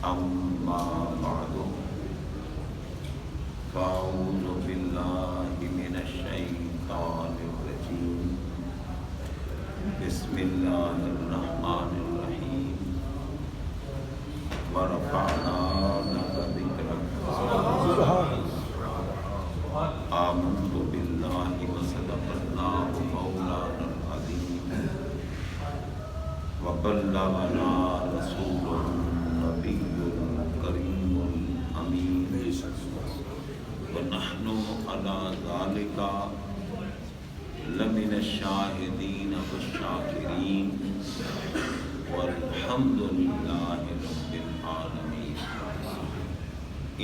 أما بعد فأعوذ بالله من الشيطان الرجيم بسم الله الرحمن الرحيم ورفعنا لك ذكرك آمنت بالله وصدق الله مولانا العظيم وبلغنا رسوله النبي الكريم الأمين ونحن على ذلك لمن الشاهدين والشاكرين والحمد لله رب العالمين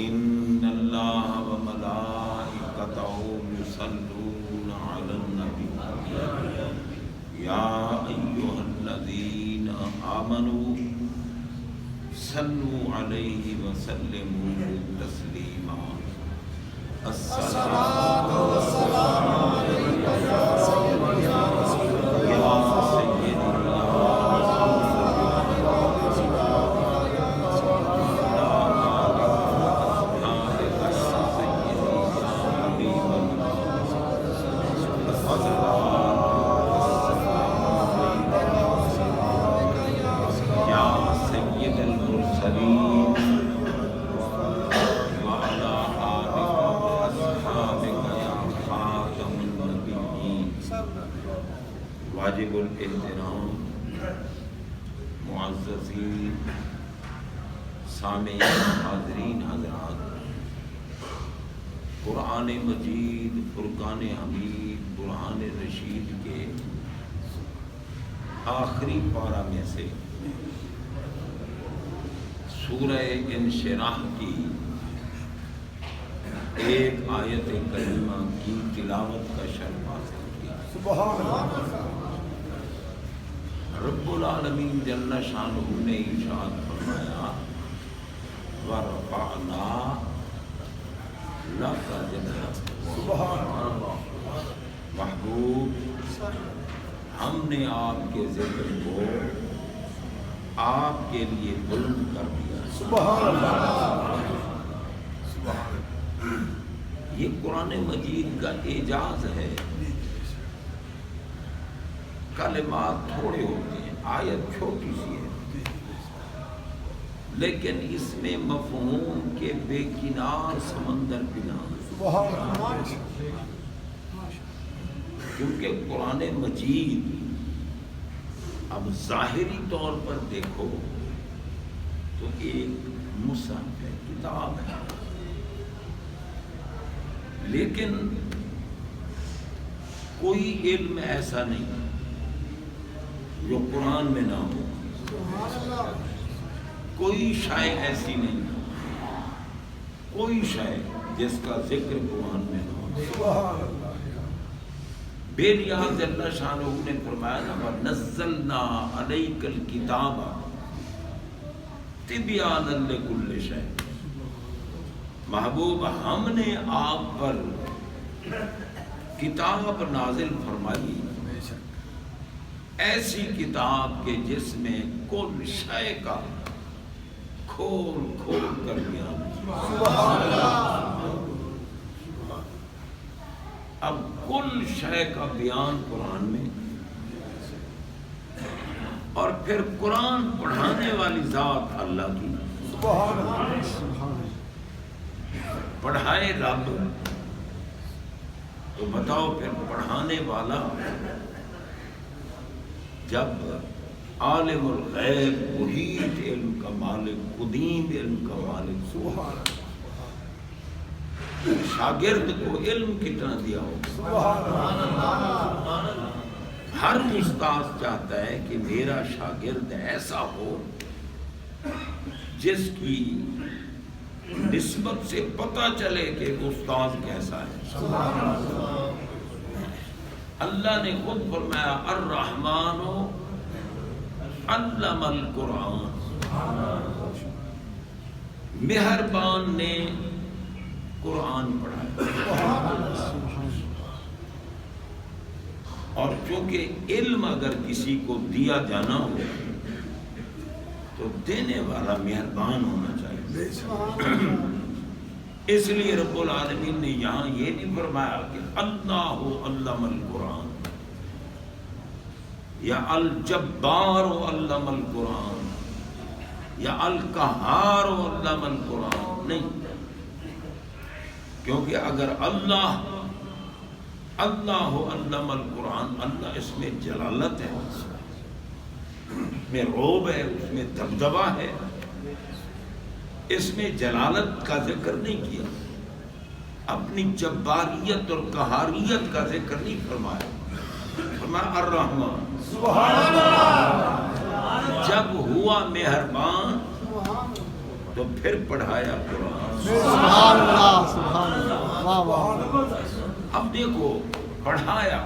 إن الله وملائكته يصلون على النبي يا أيها الذين آمنوا صلوا عليه وسلموا تسليما الصلاة والسلام عليك يا سيدي يا سيدي واجب الاحترام معززین سامعین حاضرین حضرات، قرآن مجید فرقان حمید برہان رشید کے آخری پارہ میں سے سورہ انشراح کی ایک آیت کریمہ کی تلاوت کا شرف حاصل کیا۔ سبحان اللہ۔ رب العالمین جل شانہ نے ارشاد فرمایا وَرَفَعْنَا لَكَ ذِكْرَكَ۔ سبحان اللہ۔ محبوب، ہم نے آپ کے ذکر کو آپ کے لیے بلند کر دیا۔ سبحان اللہ۔ یہ قرآن مجید کا اعجاز ہے۔ کلمات تھوڑے ہوتے ہیں، آیت چھوٹی سی ہے، لیکن اس میں مفہوم کے بے کنار سمندر بنا۔ کیونکہ قرآن مجید اب ظاہری طور پر دیکھو تو ایک مصحف ہے، کتاب ہے، لیکن کوئی علم ایسا نہیں جو قرآن میں نہ ہو، کوئی شے ایسی نہیں، کوئی شے جس کا ذکر قرآن میں نہ ہو۔ بے نیاز اللہ شانہ نے فرمایا نا وَنَزَّلْنَا عَلَيْكَ الْكِتَابَ تِبْيَانًا لِكُلِّ شَيْءٍ۔ محبوب، ہم نے آپ پر کتاب نازل فرمائی، ایسی کتاب کے جس میں کل شے کا کھول کھول کر بیان۔ اب کل شے کا بیان قرآن میں، اور پھر قرآن پڑھانے والی ذات اللہ کی، پڑھائے رب تو بتاؤ پھر پڑھانے والا جب عالم الغیب محیط علم کا مالک قدیم علم کا مالک سبحان اللہ، شاگرد کو علم کتنا دیا ہو۔ ہر استاد چاہتا ہے کہ میرا شاگرد ایسا ہو جس کی نسبت سے پتہ چلے کہ استاد کیسا ہے۔ اللہ نے خود فرمایا الرحمن علم القرآن، مہربان نے قرآن پڑھایا۔ اور چونکہ علم اگر کسی کو دیا جانا ہو تو دینے والا مہربان ہونا چاہیے۔ اس لیے رب العالمین نے یہاں یہ نہیں فرمایا کہ اللہ علم القرآن یا الجبار علم القرآن یا القہار علم القرآن، نہیں، کیونکہ اگر اللہ علم القرآن، اللہ اس میں جلالت ہے، اس میں رعب ہے، اس میں دبدبہ ہے، اس میں جلالت کا ذکر نہیں کیا، اپنی جباریت اور قہاریت کا ذکر نہیں فرمایا، فرمایا الرحمن، سبحان اللہ، جب ہوا مہربان تو پھر پڑھایا قرآن۔ سبحان اللہ، سبحان اللہ، واہ واہ۔ اب دیکھو پڑھایا،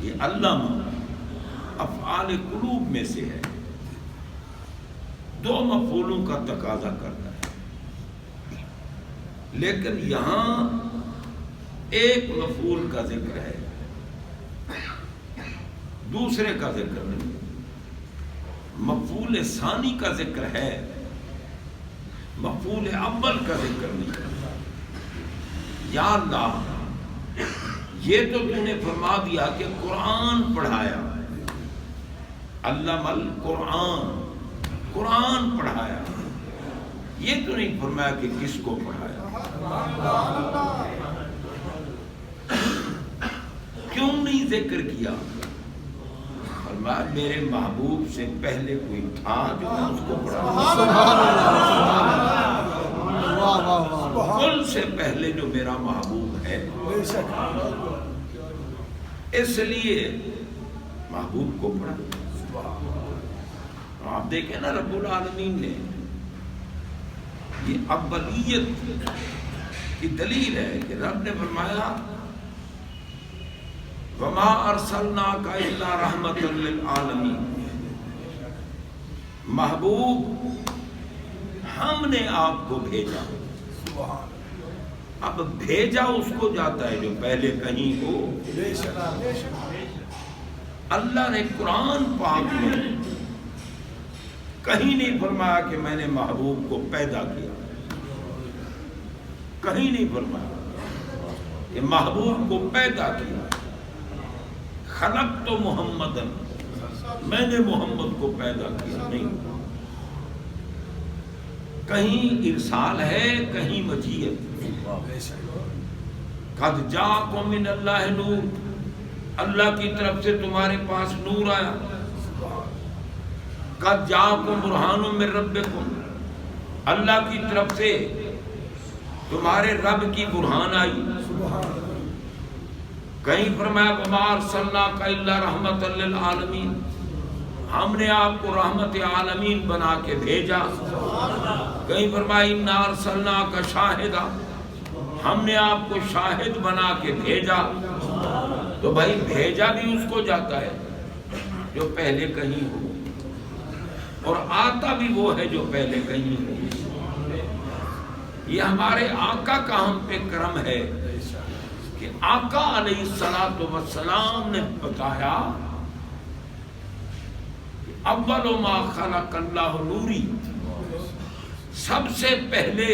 یہ علامہ افعال قلوب میں سے ہے، دو مفعولوں کا تقاضا کرتا ہے، لیکن یہاں ایک مفعول کا ذکر ہے، دوسرے کا ذکر نہیں، مفعول ثانی کا ذکر ہے، مفعول اول کا ذکر نہیں۔ یا اللہ، یہ تو تو نے فرما دیا کہ قرآن پڑھایا، علم القرآن، قرآن پڑھایا، یہ تو نہیں فرمایا کہ کس کو پڑھایا۔ کیوں نہیں ذکر کیا؟ فرمایا میرے محبوب سے پہلے کوئی تھا جو میں اس کو پڑھایا، سبحان اللہ، واہ واہ واہ۔ کل سے پہلے جو میرا محبوب ہے، اس لیے محبوب کو پڑھا۔ آپ دیکھیں نا رب العالمین نے یہ اولیت کی دلیل ہے کہ رب نے فرمایا وَمَا أَرْسَلْنَاكَ إِلَّا رَحْمَةً لِلْعَالَمِينَ، محبوب ہم نے آپ کو بھیجا۔ اب بھیجا اس کو جاتا ہے جو پہلے کہیں ہو۔ اللہ نے قرآن پاک میں کہیں نہیں فرمایا کہ میں نے محبوب کو پیدا کیا، کہیں نہیں فرمایا کہ محبوب کو پیدا کیا، خلقت محمدن، میں نے محمد کو پیدا کیا، نہیں، کہیں ارسال ہے، کہیں مجیت۔ قد جاءکم من اللہ نور، اللہ کی طرف سے تمہارے پاس نور آیا۔ قد جاءکم برہان من ربکم، اللہ کی طرف سے تمہارے رب کی برہان آئی۔ کہیں فرمایا وما ارسلناک الا رحمۃ للعالمین، ہم نے آپ کو رحمت عالمین بنا کے بھیجا۔ کہیں فرمایا انا ارسلناک شاہدا، ہم نے آپ کو شاہد بنا کے بھیجا۔ تو بھائی بھیجا بھی اس کو جاتا ہے جو پہلے کہیں ہو، اور آتا بھی وہ ہے جو پہلے کہیں ہو۔ یہ ہمارے آقا کا ہم پہ کرم ہے کہ آقا علیہ السلام نے بتایا کہ اول ما خلق اللہ نوری، سب سے پہلے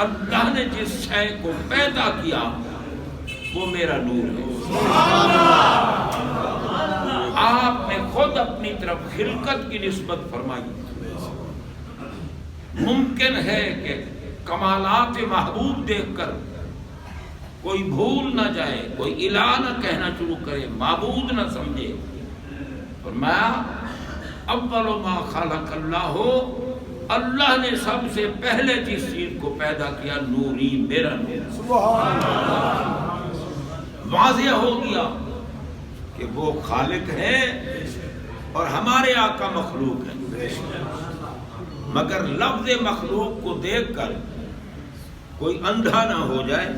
اللہ نے جس شے کو پیدا کیا وہ میرا نور ہے۔ آپ نے خود اپنی طرف خلقت کی نسبت فرمائی۔ ممکن ہے کہ کمالات محبوب دیکھ کر کوئی بھول نہ جائے، کوئی الہ نہ کہنا شروع کرے، معبود نہ سمجھے۔ فرمایا اول ما خلق اللہ ہو، اللہ نے سب سے پہلے جس چیز کو پیدا کیا نوری، میرا نور۔ واضح ہو گیا کہ وہ خالق ہے اور ہمارے آقا مخلوق ہے، مگر لفظ مخلوق کو دیکھ کر کوئی اندھا نہ ہو جائے،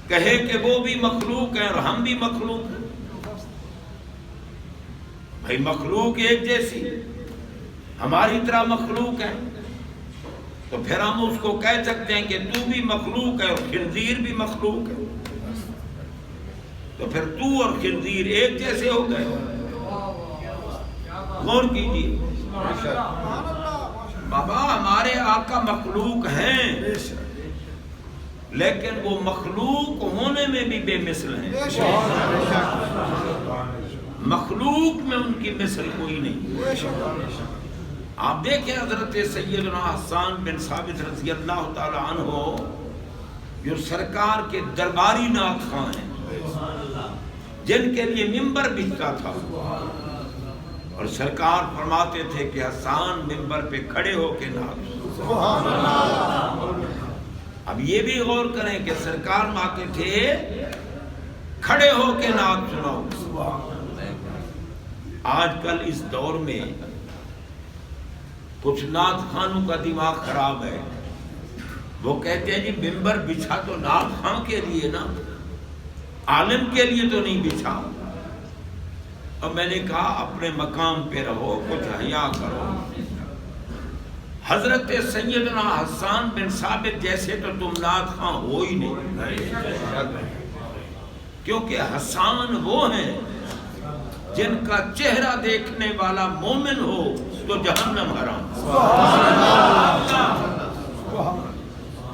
کہے کہ وہ بھی مخلوق ہے اور ہم بھی مخلوق ہیں۔ بھائی مخلوق ایک جیسی، ہماری طرح مخلوق ہے، تو پھر ہم اس کو کہہ سکتے ہیں کہ تو بھی مخلوق ہے اور خنزیر بھی مخلوق ہے، تو پھر تو اور خنزیر ایک جیسے ہو گئے۔ غور کیجیے، بابا ہمارے آقا مخلوق ہیں لیکن وہ مخلوق ہونے میں بھی بے مثل ہیں. مخلوق میں ان کی مثل کوئی نہیں. آپ دیکھیں حضرت سیدنا حسان بن ثابت رضی اللہ تعالی عنہ جو سرکار کے درباری نعت خواں ہیں, جن کے لیے ممبر بچتا تھا, اور سرکار فرماتے تھے کہ حسان ممبر پہ کھڑے ہو کے نعت. اب یہ بھی غور کریں کہ سرکار ماتے تھے کھڑے ہو کے نعت سناؤ. آج کل اس دور میں کچھ نعت خانوں کا دماغ خراب ہے. وہ کہتے ہیں جی ممبر بچھا تو نعت خان کے لیے نا, عالم کے لیے تو نہیں بچھا. اور میں نے کہا اپنے مقام پہ رہو, کچھ حیا کرو. حضرت سیدنا حسان بن ثابت جیسے تو تم نعت خواں ہو ہی نہیں, کیونکہ حسان وہ ہیں جن کا چہرہ دیکھنے والا مومن ہو تو جہنم حرام.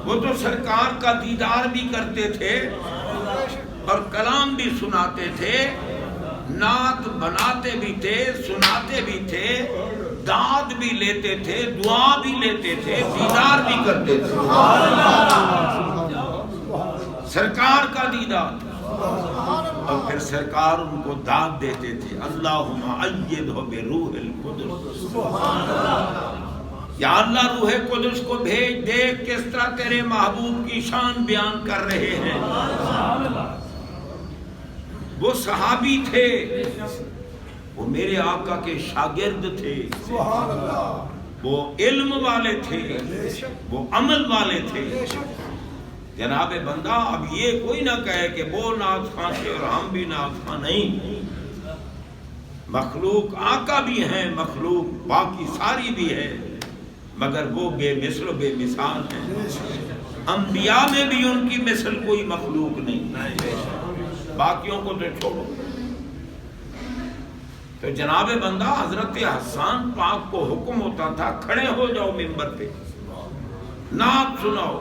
وہ تو سرکار کا دیدار بھی کرتے تھے اور کلام بھی سناتے تھے, نعت بناتے بھی تھے, سناتے بھی تھے, داد بھی لیتے تھے, دعا بھی لیتے تھے, دیدار بھی کرتے تھے. سرکار کا دیدار. اور پھر سرکار ان کو داد دیتے تھے, اللہم ایدہ بروح القدس. یا اللہ روح قدس کو بھیج, دیکھ کس طرح تیرے محبوب کی شان بیان کر رہے ہیں. وہ صحابی تھے, وہ میرے آقا کے شاگرد تھے, وہ علم والے تھے, وہ عمل والے تھے. جناب بندہ اب یہ کوئی نہ کہے کہ وہ نعت خواں تھے اور ہم بھی نعت خواں نہیں. مخلوق آقا بھی ہیں, مخلوق باقی ساری بھی ہے, مگر وہ بے مثل و بے مثال ہیں. انبیاء میں بھی ان کی مثل کوئی مخلوق نہیں, باقیوں کو تو چھوڑو. تو جناب بندہ حضرت حسان پاک کو حکم ہوتا تھا کھڑے ہو جاؤ ممبر پہ, نعت سناؤ.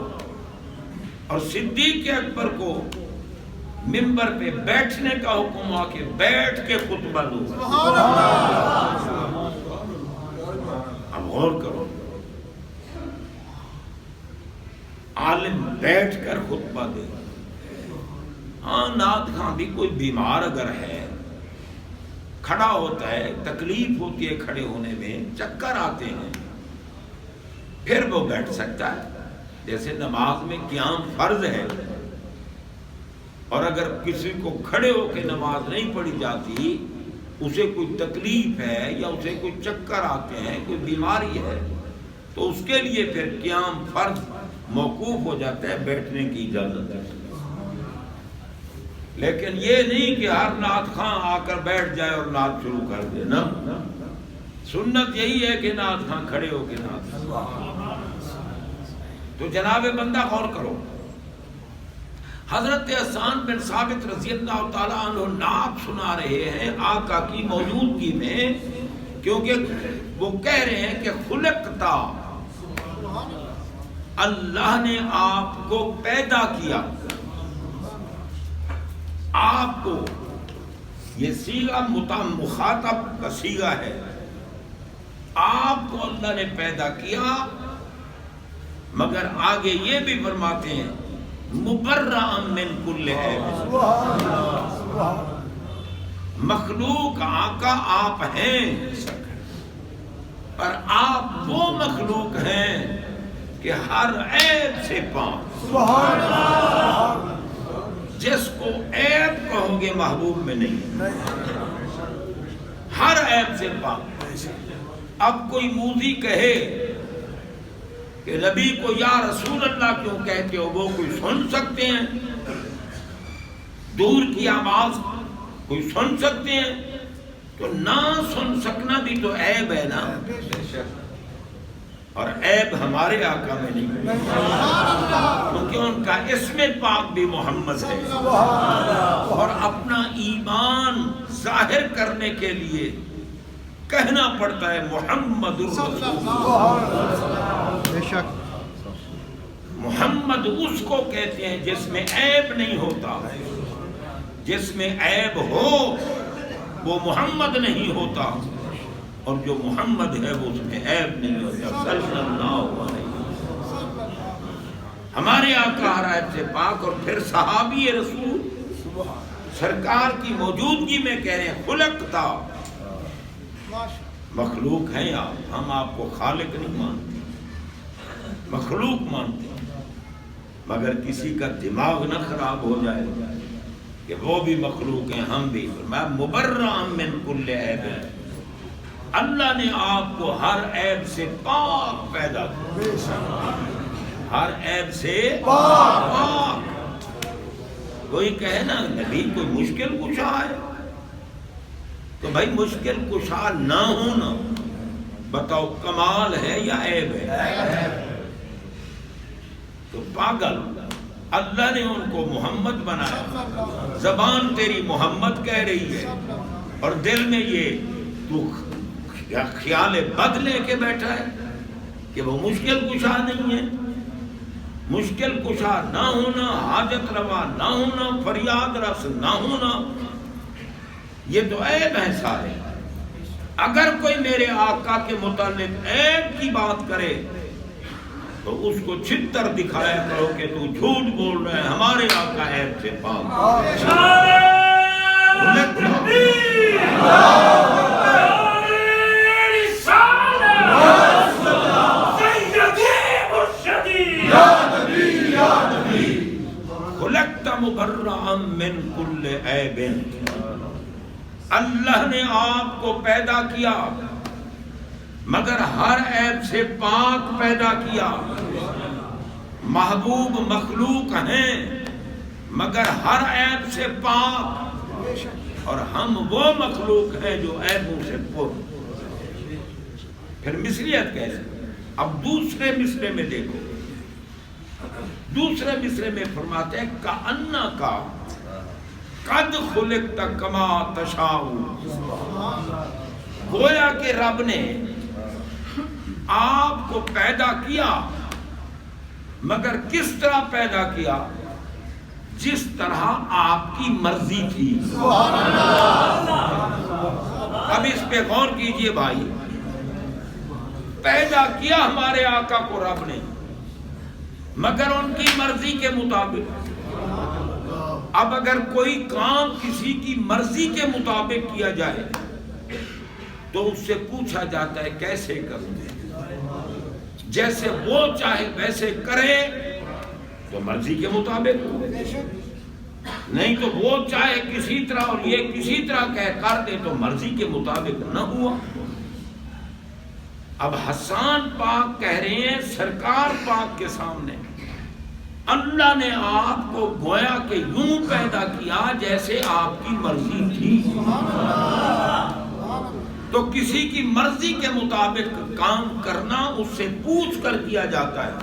اور صدیق اکبر کو ممبر پہ بیٹھنے کا حکم ہوا کہ بیٹھ کے خطبہ دو. اب غور کرو, عالم بیٹھ کر خطبہ دے. ہاں نعت خواں بھی کوئی بیمار اگر ہے, کھڑا ہوتا ہے, تکلیف ہوتی ہے کھڑے ہونے میں, چکر آتے ہیں, پھر وہ بیٹھ سکتا ہے. جیسے نماز میں قیام فرض ہے, اور اگر کسی کو کھڑے ہو کے نماز نہیں پڑھی جاتی, اسے کوئی تکلیف ہے یا اسے کوئی چکر آتے ہیں, کوئی بیماری ہے, تو اس کے لیے پھر قیام فرض موقوف ہو جاتا ہے, بیٹھنے کی اجازت ہے. لیکن یہ نہیں کہ ہر نعت خواں آ کر بیٹھ جائے اور نعت شروع کر دے نا. سنت یہی ہے کہ نعت خواں کھڑے ہو کے نعت. تو جناب بندہ غور کرو, حضرت حسان بن ثابت رضی اللہ تعالیٰ عنہ نعت سنا رہے ہیں آقا کی موجودگی میں, کیونکہ وہ کہہ رہے ہیں کہ خلقتا, اللہ نے آپ کو پیدا کیا. آپ کو, یہ صیغہ مخاطب کا صیغہ ہے, آپ کو اللہ نے پیدا کیا, مگر آگے یہ بھی فرماتے ہیں مبرأ من کل عیب. مخلوق آقا آپ ہیں, پر آپ وہ مخلوق ہیں کہ ہر عیب سے پاک. جس کو عیب کہو گے محبوب میں نہیں, ہر عیب سے پاک. اب کوئی موذی کہے کہ نبی کو یا رسول اللہ کیوں کہتے ہو, وہ کوئی سن سکتے ہیں, دور کی آواز کوئی سن سکتے ہیں, تو نہ سن سکنا بھی تو عیب ہے نا. اور عیب ہمارے آقا میں نہیں, کیونکہ ان کا اسم پاک بھی محمد ہے. اور اپنا ایمان ظاہر کرنے کے لیے کہنا پڑتا ہے محمد الرسول بے شک محمد اس کو کہتے ہیں جس میں عیب نہیں ہوتا، جس میں عیب ہو وہ محمد نہیں ہوتا، اور جو محمد ہے وہ اس میں عیب نہیں ہوتا صلی اللہ علیہ وسلم۔ ہمارے آقا ہر عیب سے پاک، اور پھر صحابی رسول سرکار کی موجودگی میں کہہ رہے ہیں خلقتا، مخلوق ہیں آپ، ہم آپ کو خالق نہیں مانتے، مخلوق مانتے ہیں، مگر کسی کا دماغ نہ خراب ہو جائے کہ وہ بھی مخلوق ہیں ہم بھی، میں مبرأ من کل عیب، اللہ نے آپ کو ہر عیب سے پاک پیدا کیا، ہر عیب سے پاک۔ کوئی کہے نا نبی کوئی مشکل کشا ہے، تو بھائی مشکل کشا نہ ہونا بتاؤ کمال ہے یا عیب ہے؟ تو پاگل، اللہ نے ان کو محمد بنایا، زبان تیری محمد کہہ رہی ہے اور دل میں یہ تو خیال بد لے کے بیٹھا ہے کہ وہ مشکل کشا نہیں ہے۔ مشکل کشا نہ ہونا، حاجت روا نہ ہونا، فریاد رس نہ ہونا، یہ تو عیب ہے سارے۔ اگر کوئی میرے آقا کے متعلق عیب کی بات کرے تو اس کو چھتر دکھایا کرو کہ تو جھوٹ بول رہا ہے، ہمارے آقا عیب سے پاک۔ خلقت مبرأ من کل عیب، اللہ نے آپ کو پیدا کیا مگر ہر عیب سے پاک پیدا کیا۔ محبوب مخلوق ہیں مگر ہر عیب سے پاک، اور ہم وہ مخلوق ہیں جو عیبوں سے پر۔ پھر مصریت کیسے؟ اب دوسرے مصرے میں دیکھو، دوسرے مصرے میں فرماتے ہیں کأنک قد خلقت کما تشاء، گویا کہ رب نے آپ کو پیدا کیا مگر کس طرح پیدا کیا؟ جس طرح آپ کی مرضی تھی۔ اب اس پہ غور کیجئے بھائی، پیدا کیا ہمارے آقا کو رب نے مگر ان کی مرضی کے مطابق۔ اب اگر کوئی کام کسی کی مرضی کے مطابق کیا جائے تو اس سے پوچھا جاتا ہے کیسے کروں، جیسے وہ چاہے ویسے کرے تو مرضی کے مطابق، نہیں تو وہ چاہے کسی طرح اور یہ کسی طرح کر دے تو مرضی کے مطابق نہ ہوا۔ اب حسان پاک کہہ رہے ہیں سرکار پاک کے سامنے اللہ نے آپ کو گویا کہ یوں پیدا کیا جیسے آپ کی مرضی تھی۔ تو کسی کی مرضی کے مطابق کام کرنا اس سے پوچھ کر کیا جاتا ہے۔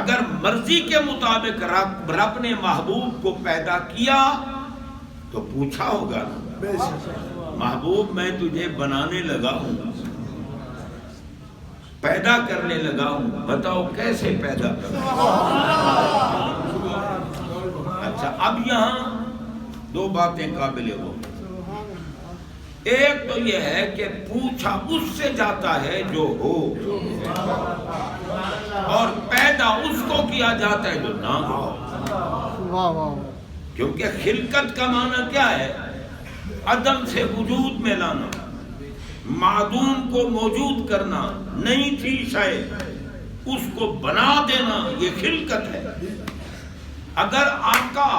اگر مرضی کے مطابق رب نے محبوب کو پیدا کیا تو پوچھا ہوگا محبوب میں تجھے بنانے لگا ہوں، پیدا کرنے لگا ہوں، بتاؤ کیسے پیدا کروں؟ اچھا اب یہاں دو باتیں قابل غور۔ ایک تو یہ ہے کہ پوچھا اس سے جاتا ہے جو ہو، اور پیدا اس کو کیا جاتا ہے جو نہ ہو۔ کیونکہ خلقت کا معنی کیا ہے؟ عدم سے وجود میں لانا، معدوم کو موجود کرنا، نہیں تھی شاید اس کو بنا دینا، یہ خلقت ہے۔ اگر آقا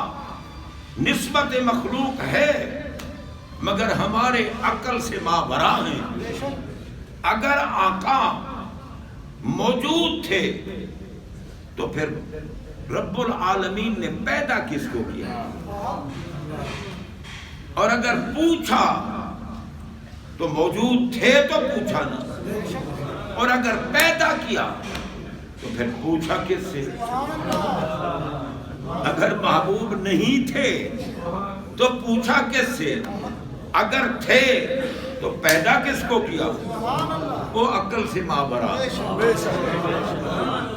نسبت مخلوق ہے مگر ہمارے عقل سے مابرا ہیں، اگر آقا موجود تھے تو پھر رب العالمین نے پیدا کس کو کیا؟ اور اگر پوچھا تو موجود تھے تو پوچھا نہ، اور اگر پیدا کیا تو پھر پوچھا کس سے؟ اگر محبوب نہیں تھے تو پوچھا کس سے؟ اگر تھے تو پیدا کس کو کیا؟ وہ عقل سے مابرا.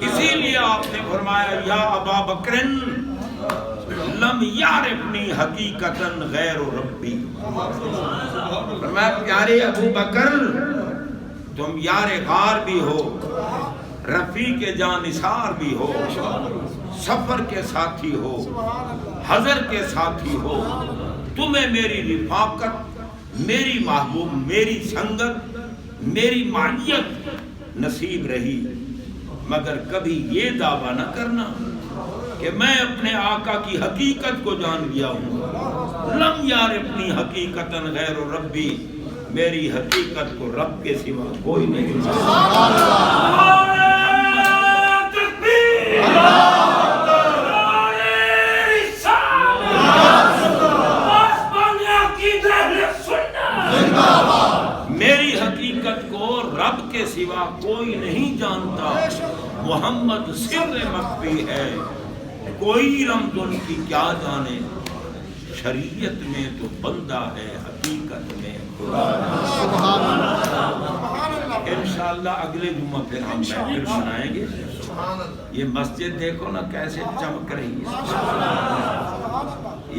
اسی لیے آپ نے فرمایا یا ابا بکرن لم یعرفنی حقیقتاً غیر ربی. فرمایا پیارے ابو بکر تم یار غار بھی ہو، رفیق جانثار بھی ہو، سفر کے ساتھی ہو، حضر کے ساتھی ہو. تمہیں میری رفاقت، میری محبوب، میری سنگت، میری معیت نصیب رہی، مگر کبھی یہ دعویٰ نہ کرنا کہ میں اپنے آقا کی حقیقت کو جان گیا ہوں. لم یعرفنی حقیقتاً غیر ربی، میری حقیقت کو رب کے سوا کوئی نہیں جانتا. میری حقیقت کو رب کے سوا کوئی نہیں جانتا. محمد سر مخفی ہے، کوئی رمز ان کی کیا جانے. شریعت میں تو بندہ ہے، حقیقت میں خدا ہے. انشاءاللہ اگلے جمعہ پھر ہم محفل سنائیں گے. یہ مسجد دیکھو نا کیسے چمک رہی ہے.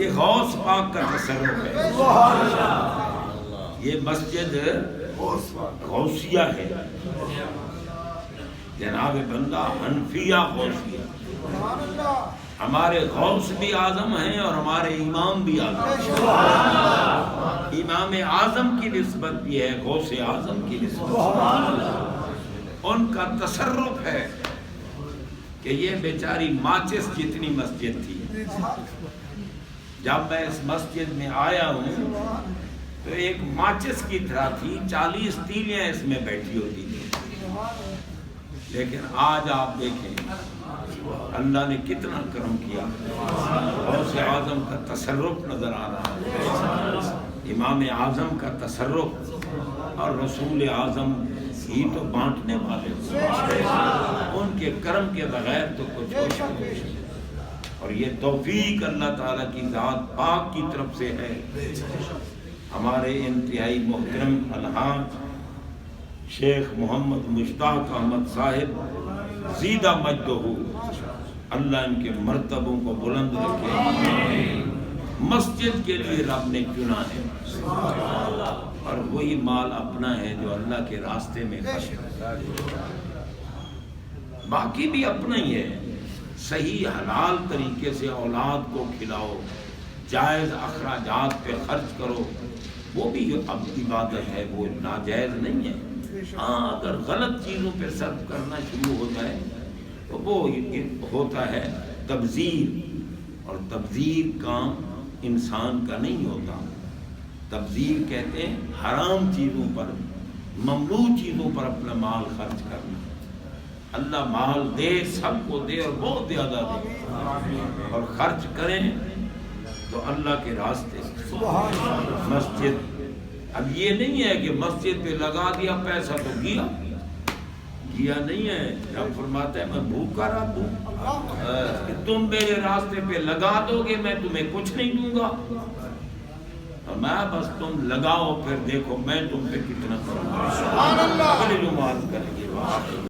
یہ غوث پاک کا تصرف ہے. یہ مسجد غوثیہ ہے. جناب بندہ حنفیہ غوثیہ. ہمارے غوث بھی اعظم ہیں اور ہمارے امام بھی اعظم. امام اعظم کی نسبت بھی ہے، غوث اعظم کی نسبت. ان کا تصرف ہے کہ یہ بیچاری ماچس جتنی مسجد تھی. جب میں اس مسجد میں آیا ہوں تو ایک ماچس کی طرح تھی، 40 تیلیاں اس میں بیٹھی ہوتی تھی. لیکن آج آپ دیکھیں اللہ نے کتنا کرم کیا. غوث اعظم کا تصرف نظر آ رہا ہے، امام اعظم کا تصرف. اور رسول اعظم ہی تو بانٹنے والے، ان کے کرم کے بغیر تو کچھ ہو نہیں. اور یہ توفیق اللہ تعالیٰ کی ذات پاک کی طرف سے ہے. ہمارے انتہائی محترم الحاج شیخ محمد مشتاق احمد صاحب زیدہ مجدہ، اللہ ان کے مرتبوں کو بلند رکھے. مسجد کے لیے رب نے چنا ہے اور وہی مال اپنا ہے جو اللہ کے راستے میں خرچ کرتا ہے. باقی بھی اپنا ہی ہے. صحیح حلال طریقے سے اولاد کو کھلاؤ، جائز اخراجات پہ خرچ کرو، وہ بھی اب عبادت ہے، وہ ناجائز نہیں ہے. ہاں اگر غلط چیزوں پہ صرف کرنا شروع ہو جائے تو وہ ہوتا ہے تبذیر. اور تبذیر کام انسان کا نہیں ہوتا. تبذیر کہتے ہیں حرام چیزوں پر، ممنوع چیزوں پر اپنا مال خرچ کرنا. اللہ مال دے، سب کو دے اور بہت زیادہ دے، اور خرچ کریں تو اللہ کے راستے. مسجد اب یہ نہیں ہے کہ مسجد پہ لگا دیا پیسہ تو گیا نہیں ہے. رب فرماتا ہے میں بھوکا رہا دوں کہ تم میرے راستے پہ لگا دو گے میں تمہیں کچھ نہیں دوں گا. میں بس تم لگاؤ پھر دیکھو میں تم پہ کتنا کروں گا. اگلے جو بات کریں گے.